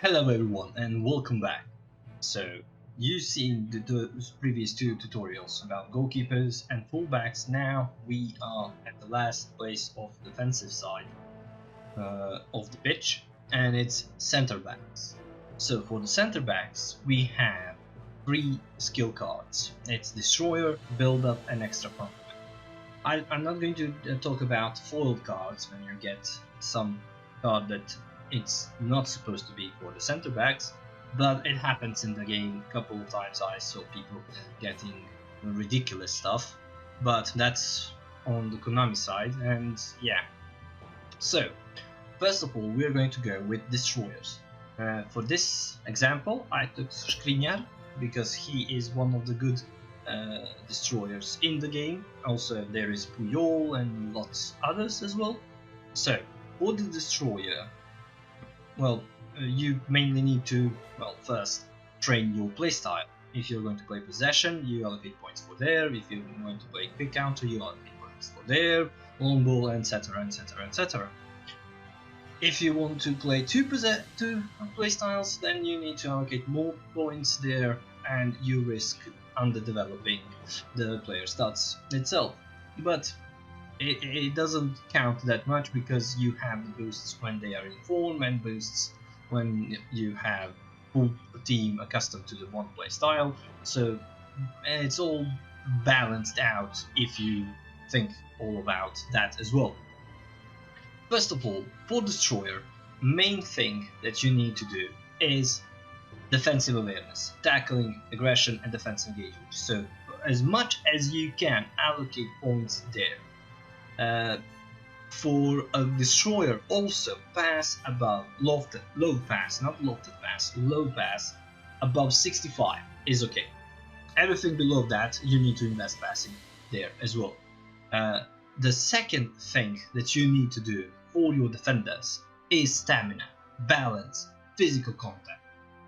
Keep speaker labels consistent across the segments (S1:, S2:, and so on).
S1: Hello everyone and welcome back. So, you've seen the previous two tutorials about goalkeepers and fullbacks. Now we are at the last place of the defensive side of the pitch, and it's center backs. So for the center backs we have three skill cards. It's Destroyer, Build Up and Extra Compliment. I'm not going to talk about foiled cards when you get some card that it's not supposed to be for the center backs, but it happens in the game. A couple of times I saw people getting ridiculous stuff, but that's on the Konami side, and yeah. So, first of all, we're going to go with Destroyers. For this example, I took Skriniar because he is one of the good destroyers in the game. Also, there is Puyol and lots others as well. So, for the destroyer, well, you mainly need to, first train your playstyle. If you're going to play possession, you allocate points for there. If you're going to play quick counter, you allocate points for there, long ball, etc, etc, etc. If you want to play two playstyles, then you need to allocate more points there, and you risk underdeveloping the player stats itself. But it doesn't count that much because you have the boosts when they are in form and boosts when you have full team accustomed to the one play style. So it's all balanced out if you think all about that as well. First of all, for Destroyer, main thing that you need to do is defensive awareness, tackling, aggression and defense engagement. So as much as you can allocate points there. For a destroyer, also pass above low pass above 65 is okay. Everything below that you need to invest passing there as well. The second thing that you need to do for your defenders is stamina, balance, physical contact.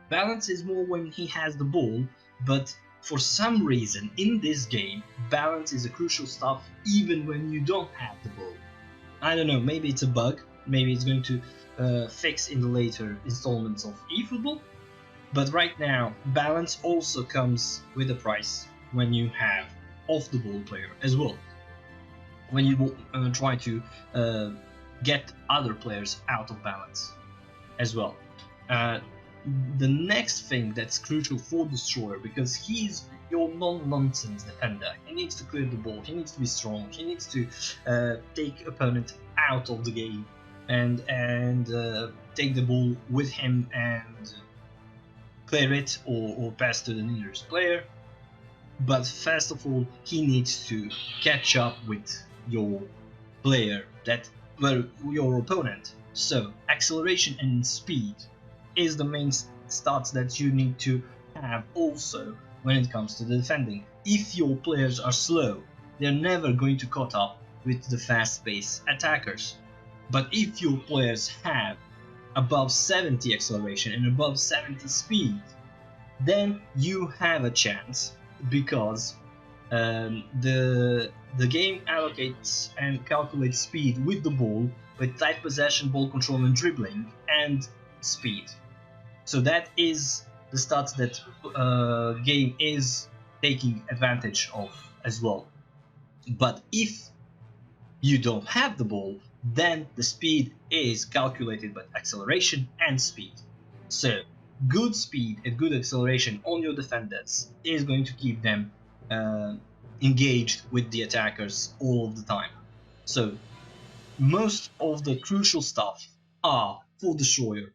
S1: Balance is more when he has the ball, but for some reason in this game, balance is a crucial stuff even when you don't have the ball. I don't know, maybe it's a bug, maybe it's going to fix in the later installments of eFootball, but right now balance also comes with a price when you have off the ball player as well. When you try to get other players out of balance as well. The next thing that's crucial for Destroyer, because he's your non-nonsense defender. He needs to clear the ball, he needs to be strong, he needs to take opponent out of the game and take the ball with him and clear it or pass to the nearest player. But first of all, he needs to catch up with your player, your opponent. So acceleration and speed is the main stats that you need to have also when it comes to the defending. If your players are slow, they're never going to catch up with the fast-paced attackers. But if your players have above 70 acceleration and above 70 speed, then you have a chance, because the game allocates and calculates speed with the ball, with tight possession, ball control and dribbling, and speed. So that is the stats that game is taking advantage of as well. But if you don't have the ball, then the speed is calculated by acceleration and speed. So good speed and good acceleration on your defenders is going to keep them engaged with the attackers all of the time. So most of the crucial stuff are for Destroyer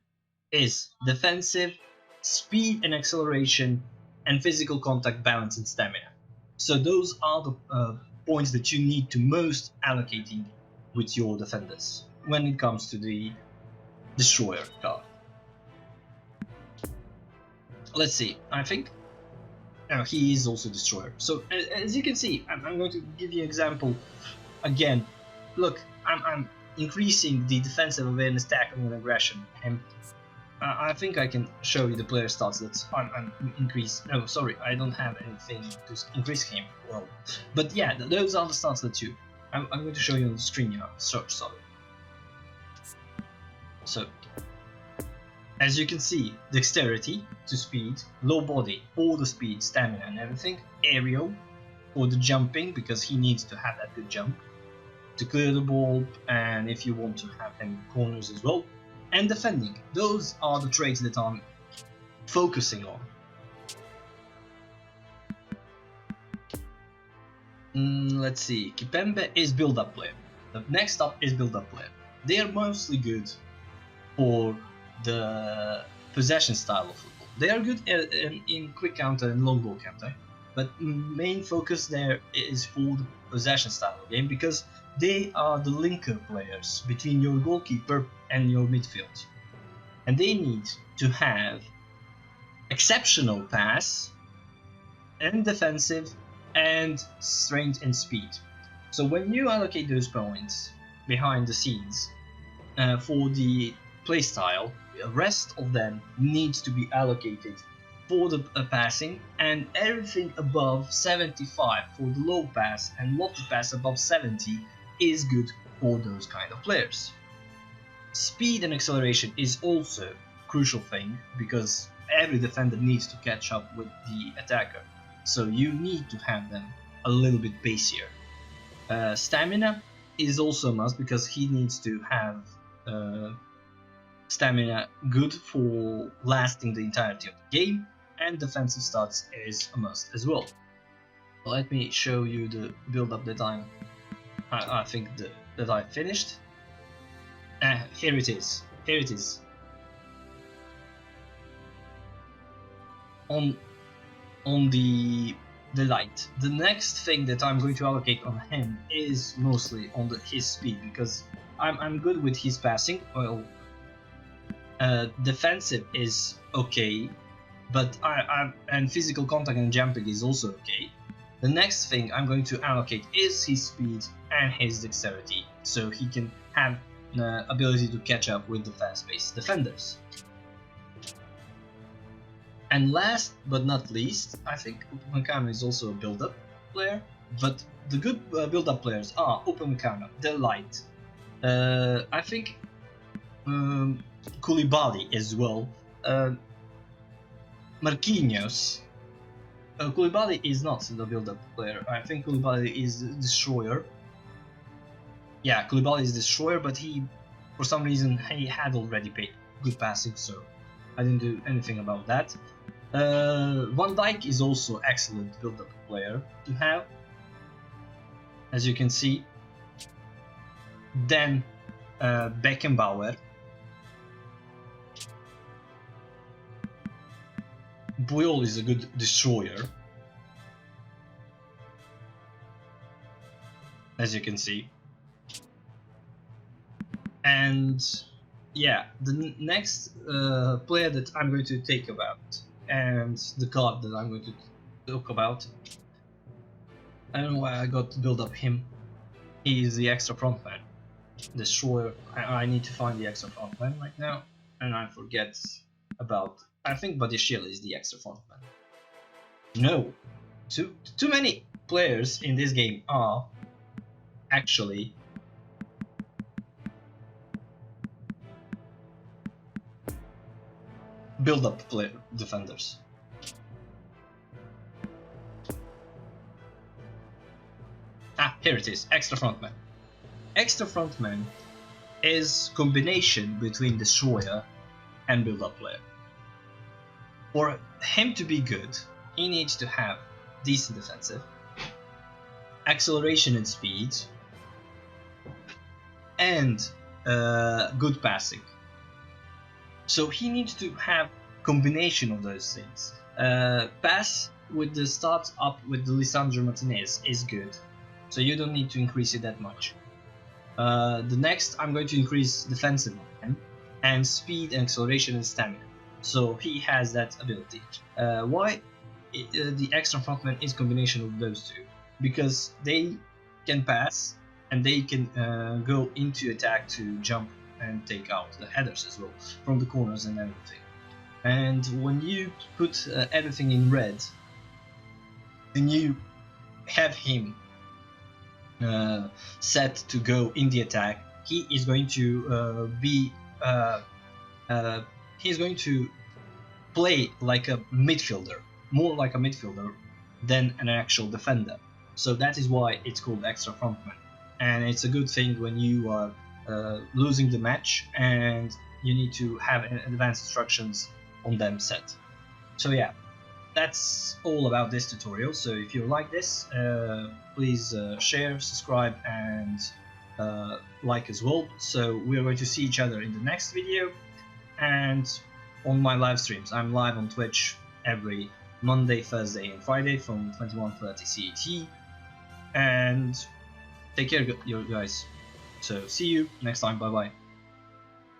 S1: is defensive, speed and acceleration, and physical contact, balance and stamina. So those are the points that you need to most allocating with your defenders when it comes to the Destroyer card. Let's see, I think he is also Destroyer. So as you can see, I'm going to give you an example again. Look, I'm increasing the defensive awareness, tackling and aggression, and I think I can show you the player stats that I'm increased. No, sorry, I don't have anything to increase him. Well, but yeah, those are the stats that I'm going to show you on the screen now. Sorry. So As you can see, dexterity to speed, low body for the speed, stamina and everything, aerial for the jumping because he needs to have that good jump, to clear the ball and if you want to have him in corners as well, and defending. Those are the traits that I'm focusing on. Let's see, Kipembe is build-up player. The next up is build-up player. They are mostly good for the possession style of football. They are good in quick counter and long ball counter, but main focus there is for the possession style of game because they are the linker players between your goalkeeper and your midfield, and they need to have exceptional pass and defensive and strength and speed. So when you allocate those points behind the scenes for the playstyle, the rest of them needs to be allocated for the passing, and everything above 75 for the low pass and lofty pass above 70 is good for those kind of players. Speed and acceleration is also a crucial thing because every defender needs to catch up with the attacker, so you need to have them a little bit pacier. Stamina is also a must because he needs to have stamina good for lasting the entirety of the game, and defensive stats is a must as well. Let me show you the build-up that I think that I finished. Here it is. Here it is. On the light. The next thing that I'm going to allocate on him is mostly on his speed because I'm good with his passing. Well, defensive is okay, but and physical contact and jumping is also okay. The next thing I'm going to allocate is his speed and his dexterity, so he can have the ability to catch up with the fast-paced defenders. And last but not least, I think Upamecano is also a build-up player, but the good build-up players are Upamecano, De Light, I think Koulibaly as well, Marquinhos. Koulibaly is not the build-up player. I think Koulibaly is the destroyer. Yeah, Koulibaly is destroyer, but he, for some reason, he had already paid good passing, so I didn't do anything about that. Van Dijk is also excellent build-up player to have, as you can see. Then Beckenbauer. Puyol is a good destroyer, as you can see. And yeah, the next player that I'm going to take about, and the card that I'm going to talk about, I don't know why I got to build up him. He is the extra frontman, destroyer. I need to find the extra frontman right now, and I forget about. I think Badiashile is the extra frontman. No, too many players in this game are actually build-up defenders. Here it is, extra frontman. Extra frontman is combination between destroyer and build-up player. For him to be good, he needs to have decent defensive, acceleration and speed, and good passing. So he needs to have combination of those things. Pass with the start up with the Lisandro Martinez is good, so you don't need to increase it that much. The next, I'm going to increase defensive on him, and speed and acceleration and stamina. So he has that ability. Why the extra frontman is combination of those two? Because they can pass and they can go into attack to jump and take out the headers as well from the corners and everything. And when you put everything in red and you have him set to go in the attack, he is going to he's going to play like a midfielder, more like a midfielder than an actual defender. So that is why it's called extra frontman, and it's a good thing when you are losing the match and you need to have advanced instructions on them set. So yeah, that's all about this tutorial. So if you like this, please share, subscribe, and like as well. So we're going to see each other in the next video, and on my live streams. I'm live on Twitch every Monday, Thursday, and Friday from 21:30 CET. And take care, you guys. So see you next time. Bye bye.